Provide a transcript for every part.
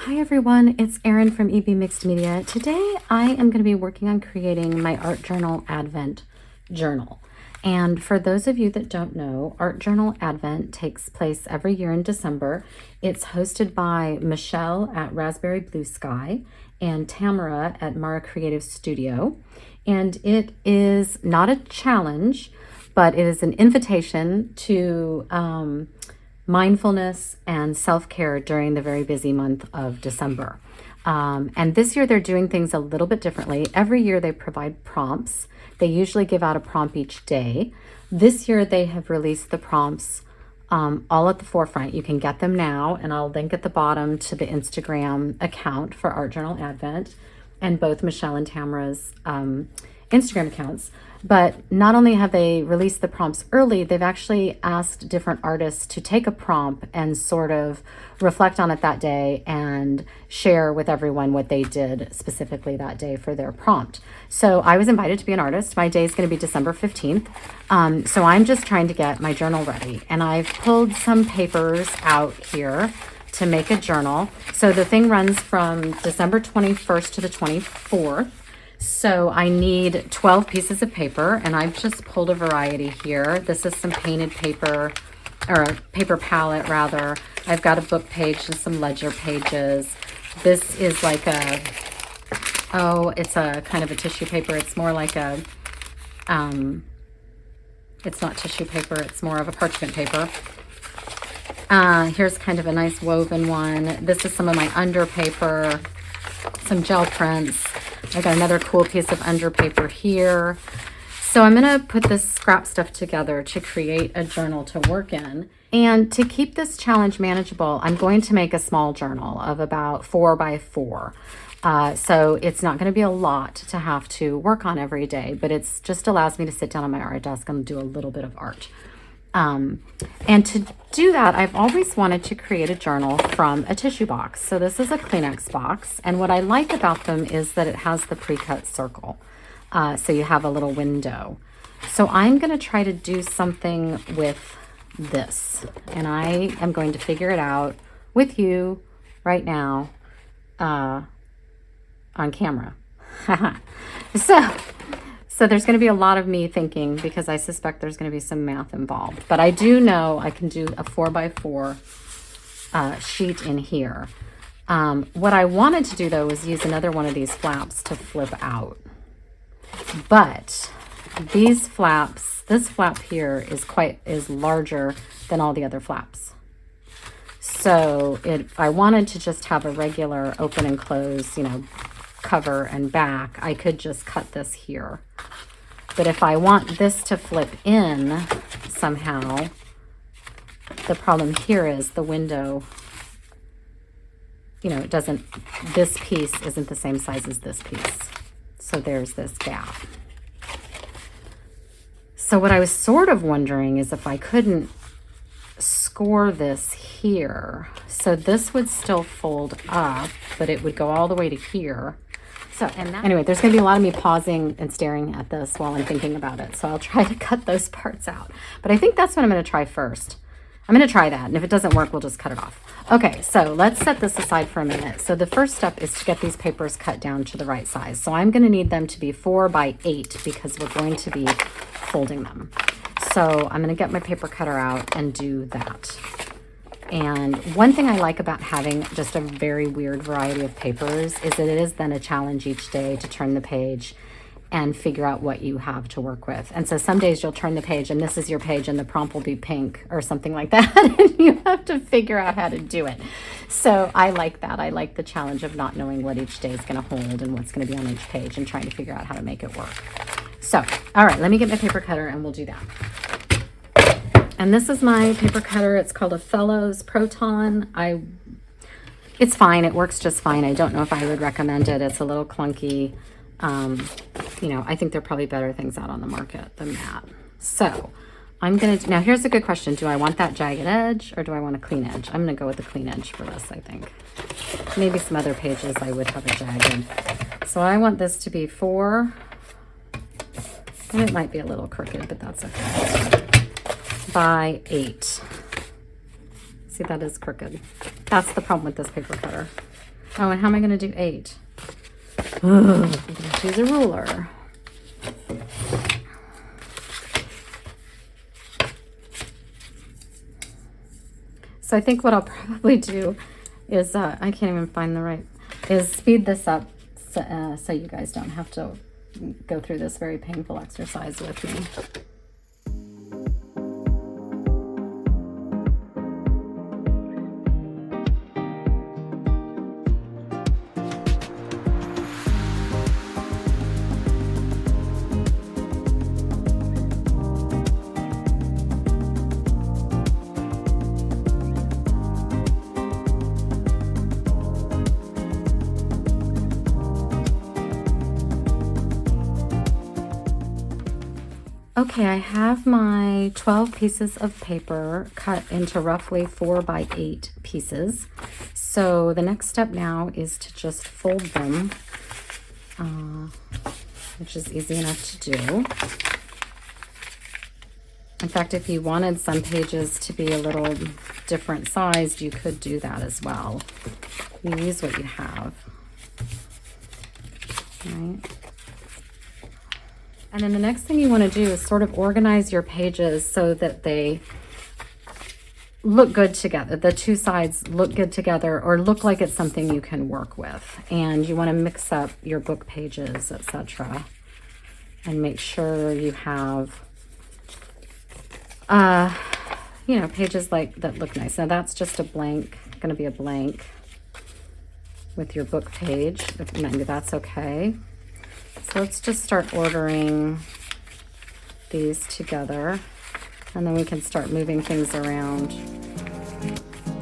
Hi everyone, it's Erin from EB Mixed Media. Today I am going to be working on creating my Art Journal Advent journal. And for those of you that don't know, Art Journal Advent takes place every year in December. It's hosted by Michelle at Raspberry Blue Sky and Tamara at Mara Creative Studio. And it is not a challenge, but it is an invitation to mindfulness and self-care during the very busy month of December. And this year they're doing things a little bit differently. Every year they provide prompts. They usually give out a prompt each day. This year they have released the prompts all at the forefront. You can get them now, and I'll link at the bottom to the Instagram account for Art Journal Advent and both Michelle and Tamara's Instagram accounts. But not only have they released the prompts early, they've actually asked different artists to take a prompt and sort of reflect on it that day and share with everyone what they did specifically that day for their prompt. So I was invited to be an artist. My day is going to be December 15th. So I'm just trying to get my journal ready. And I've pulled some papers out here to make a journal. So the thing runs from December 21st to the 24th. So I need 12 pieces of paper, and I've just pulled a variety here. This is some painted paper, or a paper palette rather. I've got a book page and some ledger pages. This is like it's a kind of a tissue paper. It's more like a, it's not tissue paper. It's more of a parchment paper. Here's kind of a nice woven one. This is some of my under paper, some gel prints. I got another cool piece of under paper here. So I'm going to put this scrap stuff together to create a journal to work in. And to keep this challenge manageable, I'm going to make a small journal of about 4 by 4. So it's not going to be a lot to have to work on every day, but it's just allows me to sit down on my art desk and do a little bit of art. And to do that, I've always wanted to create a journal from a tissue box. So this is a Kleenex box. And what I like about them is that it has the pre-cut circle. So you have a little window. So I'm going to try to do something with this. And I am going to figure it out with you right now on camera. So there's going to be a lot of me thinking because I suspect there's going to be some math involved. But I do know I can do a 4 by 4 sheet in here. What I wanted to do, though, was use another one of these flaps to flip out. But these flaps, this flap here is larger than all the other flaps. So if I wanted to just have a regular open and close, cover and back, I could just cut this here. But if I want this to flip in somehow, the problem here is the window, this piece isn't the same size as this piece. So there's this gap. So what I was sort of wondering is if I couldn't score this here. So this would still fold up, but it would go all the way to here. So, anyway, there's going to be a lot of me pausing and staring at this while I'm thinking about it. So I'll try to cut those parts out. But I think that's what I'm going to try first. I'm going to try that. And if it doesn't work, we'll just cut it off. Okay, so let's set this aside for a minute. So the first step is to get these papers cut down to the right size. So I'm going to need them to be 4 by 8 because we're going to be folding them. So I'm going to get my paper cutter out and do that. And one thing I like about having just a very weird variety of papers is that it is then a challenge each day to turn the page and figure out what you have to work with. And so some days you'll turn the page and this is your page and the prompt will be pink or something like that. And you have to figure out how to do it. So I like that. I like the challenge of not knowing what each day is going to hold and what's going to be on each page and trying to figure out how to make it work. So, all right, let me get my paper cutter and we'll do that. And this is my paper cutter. It's called a Fellows Proton. It's fine. It works just fine. I don't know if I would recommend it. It's a little clunky. I think there are probably better things out on the market than that. So now here's a good question. Do I want that jagged edge or do I want a clean edge? I'm going to go with the clean edge for this, I think. Maybe some other pages I would have a jagged. So I want this to be 4. And it might be a little crooked, but that's okay. By 8. See, that is crooked. That's the problem with this paper cutter. Oh, and how am I going to do 8? Ugh, I'm going to choose a ruler. So I think what I'll probably do is, I can't even find the right, is speed this up so you guys don't have to go through this very painful exercise with me. Okay, I have my 12 pieces of paper cut into roughly 4 by 8 pieces. So the next step now is to just fold them, which is easy enough to do. In fact, if you wanted some pages to be a little different sized, you could do that as well. You use what you have. Right. And then the next thing you want to do is sort of organize your pages so that they look good together. The two sides look good together or look like it's something you can work with. And you want to mix up your book pages, etc. And make sure you have, you know, pages like that look nice. Now that's just a blank, going to be a blank with your book page. Maybe that's okay. So let's just start ordering these together, and then we can start moving things around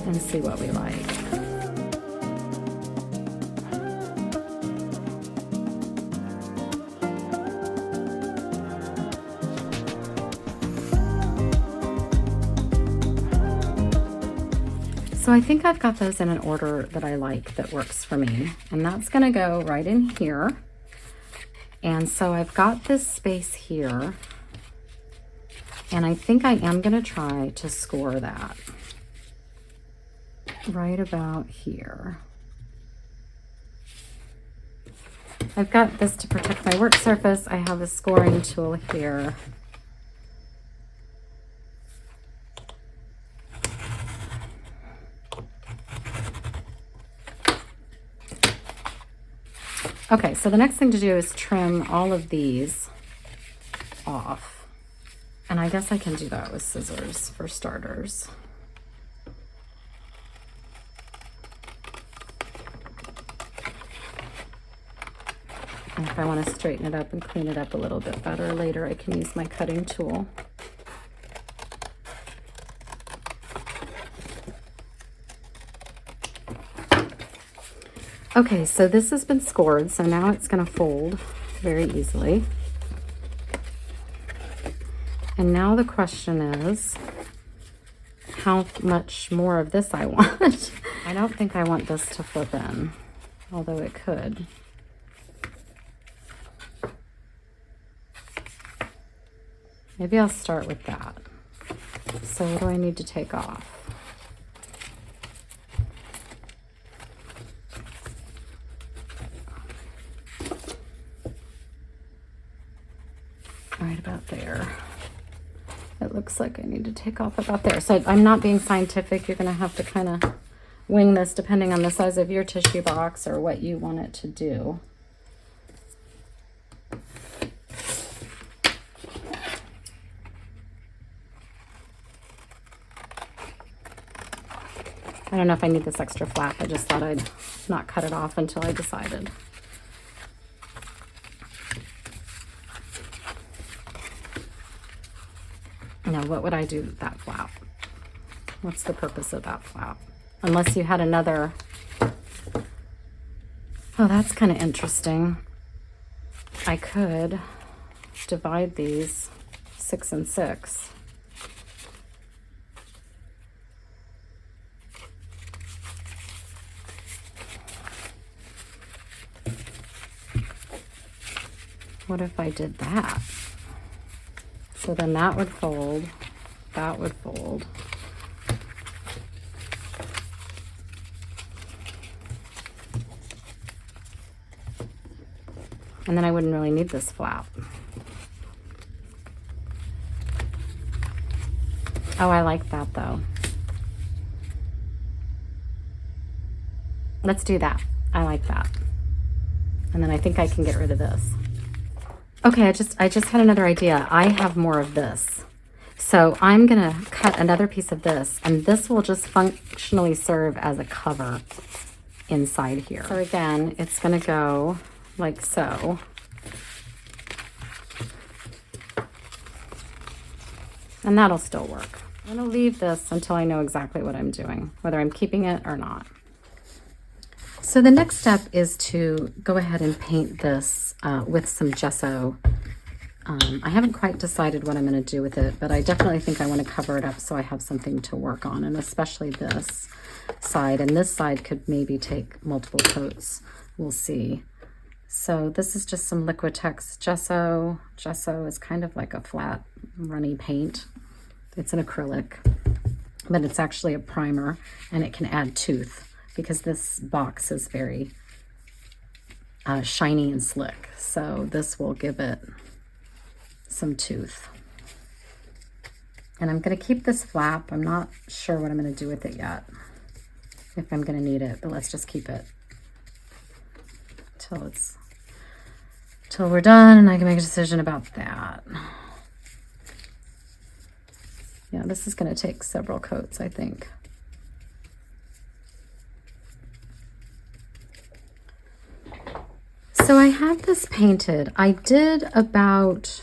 and see what we like. So I think I've got those in an order that I like, that works for me, and that's going to go right in here. And so I've got this space here, and I think I am going to try to score that right about here. I've got this to protect my work surface. I have a scoring tool here. Okay, so the next thing to do is trim all of these off. And I guess I can do that with scissors for starters. And if I want to straighten it up and clean it up a little bit better later, I can use my cutting tool. Okay, so this has been scored, so now it's going to fold very easily. And now the question is how much more of this I want. I don't think I want this to flip in, although it could. Maybe I'll start with that. So what do I need to take off? Right about there. It looks like I need to take off about there. So I'm not being scientific. You're going to have to kind of wing this depending on the size of your tissue box or what you want it to do. I don't know if I need this extra flap. I just thought I'd not cut it off until I decided. Now, what would I do with that flap? What's the purpose of that flap? Unless you had another... Oh, that's kind of interesting. I could divide these 6 and 6. What if I did that? So then that would fold, that would fold. And then I wouldn't really need this flap. Oh, I like that though. Let's do that. I like that. And then I think I can get rid of this. Okay, I just had another idea. I have more of this. So I'm gonna cut another piece of this, and this will just functionally serve as a cover inside here. So again, it's gonna go like so. And that'll still work. I'm gonna leave this until I know exactly what I'm doing, whether I'm keeping it or not. So the next step is to go ahead and paint this with some gesso. I haven't quite decided what I'm going to do with it, but I definitely think I want to cover it up so I have something to work on, and especially this side. And this side could maybe take multiple coats. We'll see. So this is just some Liquitex gesso. Gesso is kind of like a flat, runny paint. It's an acrylic, but it's actually a primer, and it can add tooth because this box is very shiny and slick. So this will give it some tooth. And I'm going to keep this flap. I'm not sure what I'm going to do with it yet, if I'm going to need it, but let's just keep it till we're done and I can make a decision about that. Yeah, this is going to take several coats, I think. So I have this painted. I did about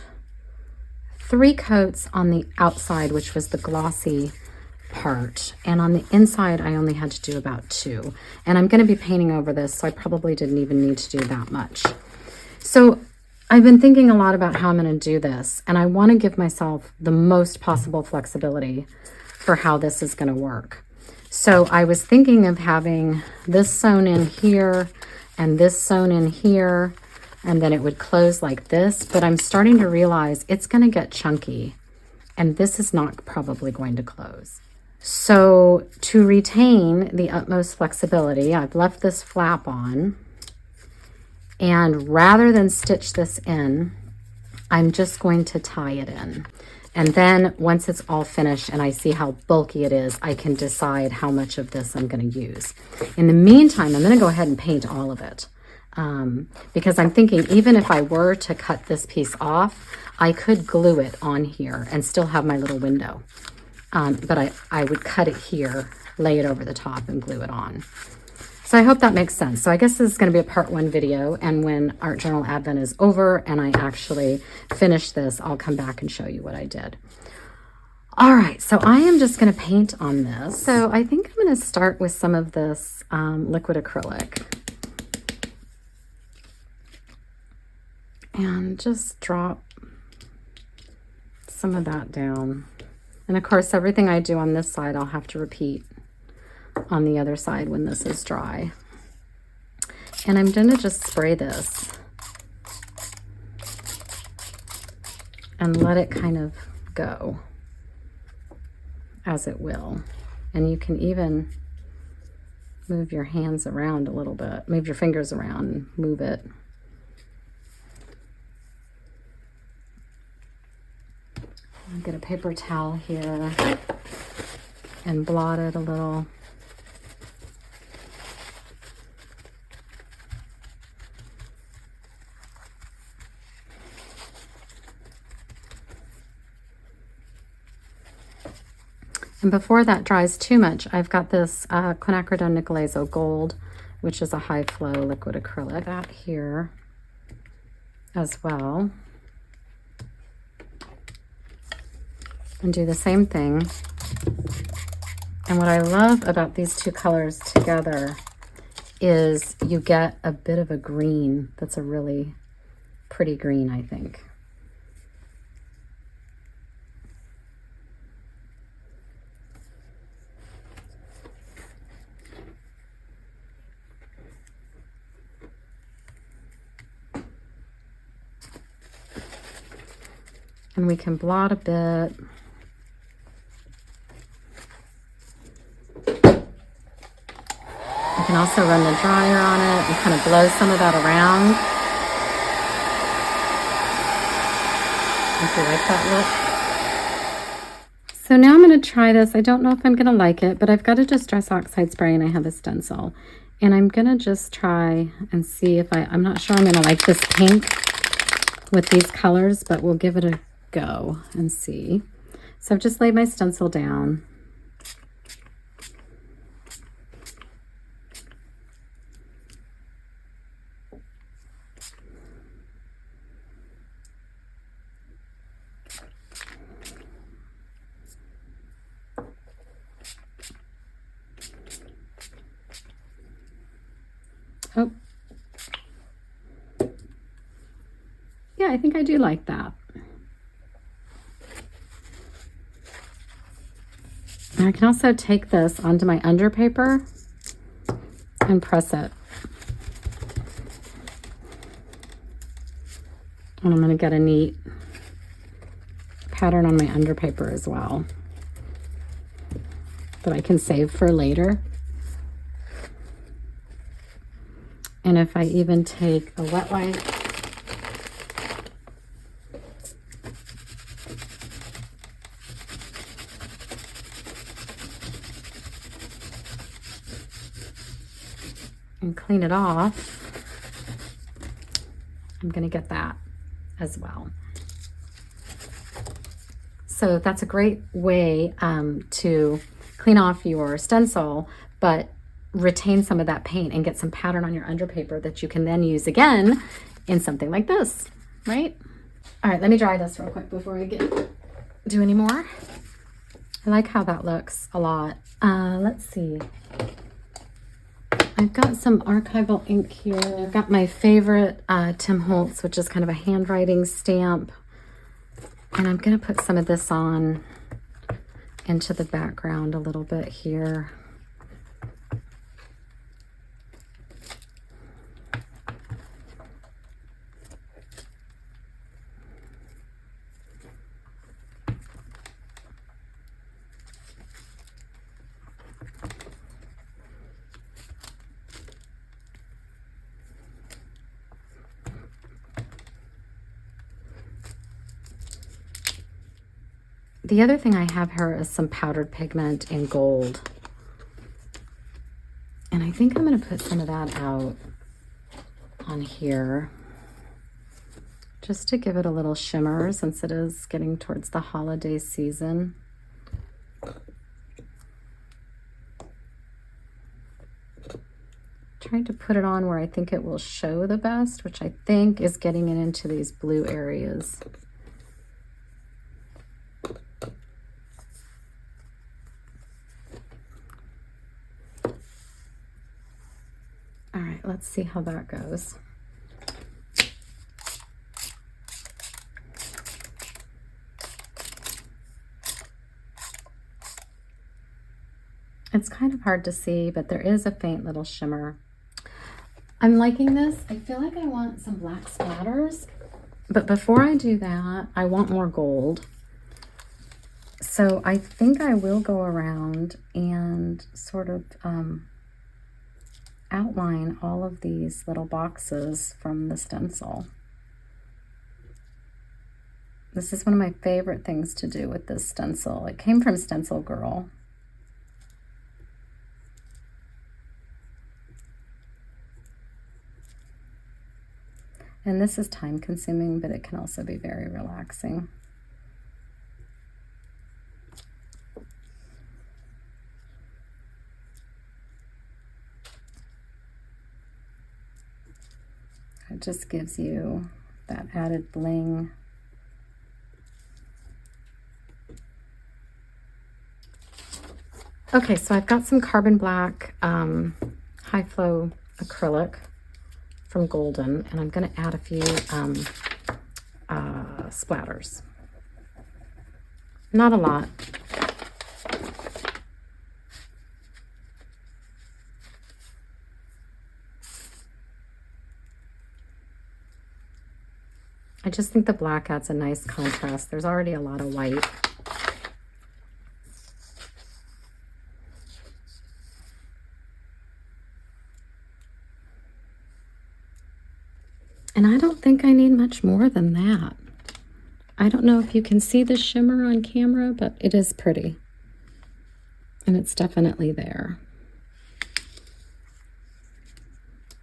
3 coats on the outside, which was the glossy part. And on the inside, I only had to do about 2. And I'm going to be painting over this, so I probably didn't even need to do that much. So I've been thinking a lot about how I'm going to do this. And I want to give myself the most possible flexibility for how this is going to work. So I was thinking of having this sewn in here and this sewn in here, and then it would close like this, but I'm starting to realize it's gonna get chunky, and this is not probably going to close. So to retain the utmost flexibility, I've left this flap on, and rather than stitch this in, I'm just going to tie it in. And then once it's all finished and I see how bulky it is, I can decide how much of this I'm going to use. In the meantime, I'm going to go ahead and paint all of it. Because I'm thinking even if I were to cut this piece off, I could glue it on here and still have my little window. But I would cut it here, lay it over the top, and glue it on. So I hope that makes sense. So I guess this is going to be a part 1 video, and when Art Journal Advent is over and I actually finish this, I'll come back and show you what I did. All right, so I am just going to paint on this. So I think I'm going to start with some of this liquid acrylic. And just drop some of that down. And of course, everything I do on this side, I'll have to repeat on the other side when this is dry. And I'm going to just spray this and let it kind of go as it will. And you can even move your hands around a little bit, move your fingers around and move it. I'll get a paper towel here and blot it a little. And before that dries too much, I've got this quinacridone Nicolazo Gold, which is a high flow liquid acrylic. That here as well. And do the same thing. And what I love about these two colors together is you get a bit of a green that's a really pretty green, I think. And we can blot a bit. You can also run the dryer on it and kind of blow some of that around. If you like that look. So now I'm going to try this. I don't know if I'm going to like it, but I've got a Distress Oxide spray and I have a stencil. And I'm going to just try and see if I'm not sure I'm going to like this pink with these colors, but we'll give it a go and see. So I've just laid my stencil down. Oh, yeah, I think I do like that. And I can also take this onto my under paper and press it. And I'm going to get a neat pattern on my under paper as well that I can save for later. And if I even take a wet wipe and clean it off, I'm going to get that as well. So that's a great way to clean off your stencil, but retain some of that paint and get some pattern on your under paper that you can then use again in something like this, right? All right, let me dry this real quick before I do any more. I like how that looks a lot. Let's see. I've got some archival ink here. I've got my favorite Tim Holtz, which is kind of a handwriting stamp. And I'm going to put some of this on into the background a little bit here. The other thing I have here is some powdered pigment in gold. And I think I'm going to put some of that out on here just to give it a little shimmer since it is getting towards the holiday season. Trying to put it on where I think it will show the best, which I think is getting it into these blue areas. All right, let's see how that goes. It's kind of hard to see, but there is a faint little shimmer. I'm liking this. I feel like I want some black splatters, but before I do that, I want more gold. So I think I will go around and sort of outline all of these little boxes from the stencil. This is one of my favorite things to do with this stencil. It came from Stencil Girl. And this is time consuming, but it can also be very relaxing. It just gives you that added bling. Okay, so I've got some carbon black high flow acrylic from Golden, and I'm going to add a few splatters. Not a lot. I just think the black adds a nice contrast. There's already a lot of white. And I don't think I need much more than that. I don't know if you can see the shimmer on camera, but it is pretty. And it's definitely there.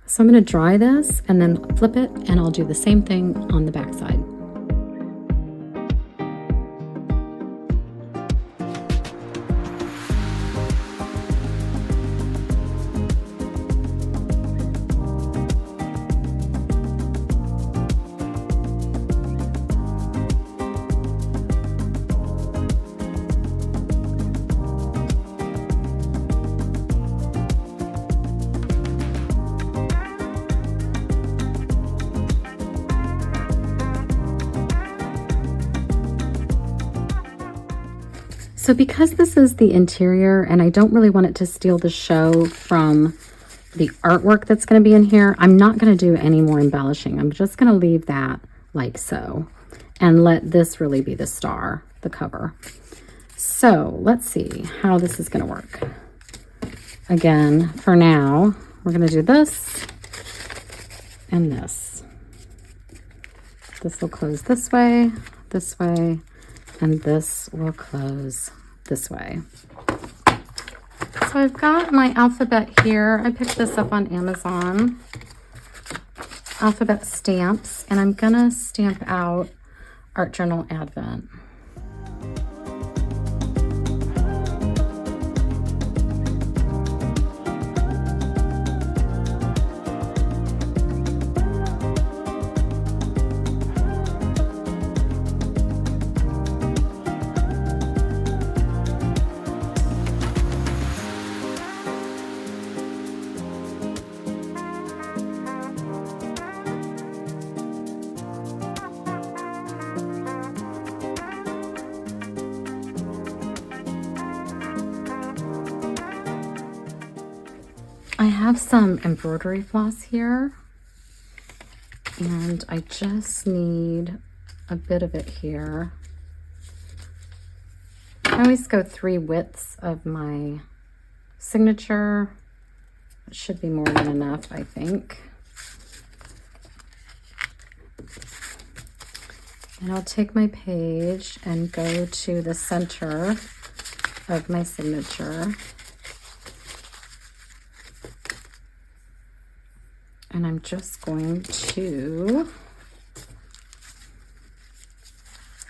So I'm going to dry this and then flip it, and I'll do the same thing on the back side. So because this is the interior and I don't really want it to steal the show from the artwork that's going to be in here, I'm not going to do any more embellishing. I'm just going to leave that like so and let this really be the star, the cover. So let's see how this is going to work. Again, for now, we're going to do this and this. This will close this way, and this will close this way. So I've got my alphabet here. I picked this up on Amazon. Alphabet stamps, and I'm gonna stamp out Art Journal Advent. I have some embroidery floss here, and I just need a bit of it here. I always go 3 widths of my signature. It should be more than enough, I think. And I'll take my page and go to the center of my signature. And I'm just going to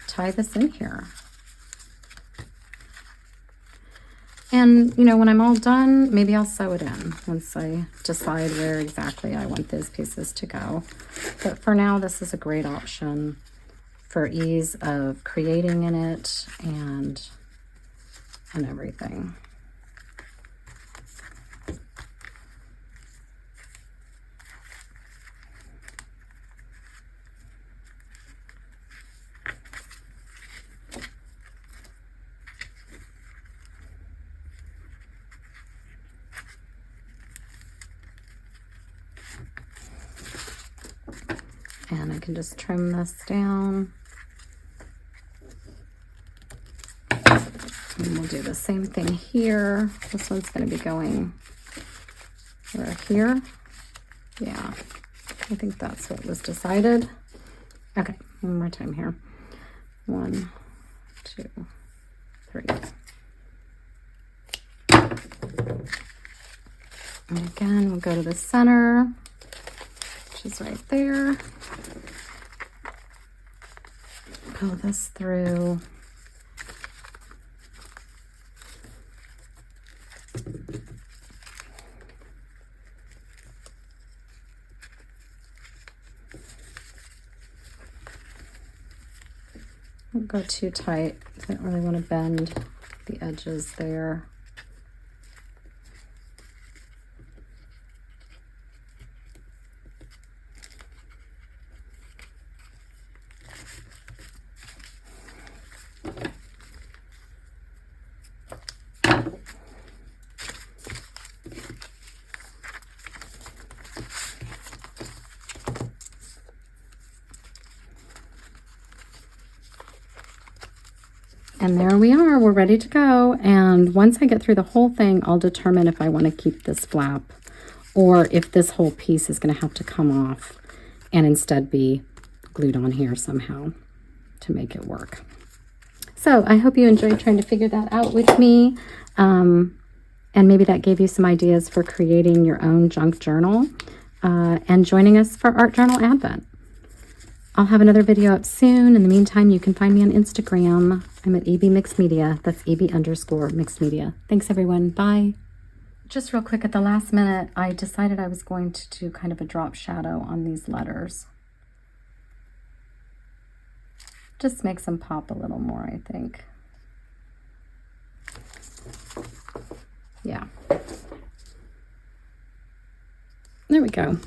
tie this in here. And, you know, when I'm all done, maybe I'll sew it in once I decide where exactly I want those pieces to go. But for now, this is a great option for ease of creating in it and everything. And I can just trim this down. And we'll do the same thing here. This one's going to be going right here. Yeah, I think that's what was decided. Okay, one more time here. 1, 2, 3. And again, we'll go to the center, which is right there. Pull this through. Don't go too tight. I don't really want to bend the edges there. And there we are, we're ready to go. And once I get through the whole thing, I'll determine if I want to keep this flap or if this whole piece is going to have to come off and instead be glued on here somehow to make it work. So I hope you enjoyed trying to figure that out with me. And maybe that gave you some ideas for creating your own junk journal and joining us for Art Journal Advent. I'll have another video up soon. In the meantime, you can find me on Instagram. I'm at EB Mixed Media. That's EB_Mixed Media. Thanks, everyone. Bye. Just real quick, at the last minute, I decided I was going to do kind of a drop shadow on these letters. Just makes them pop a little more, I think. Yeah. There we go.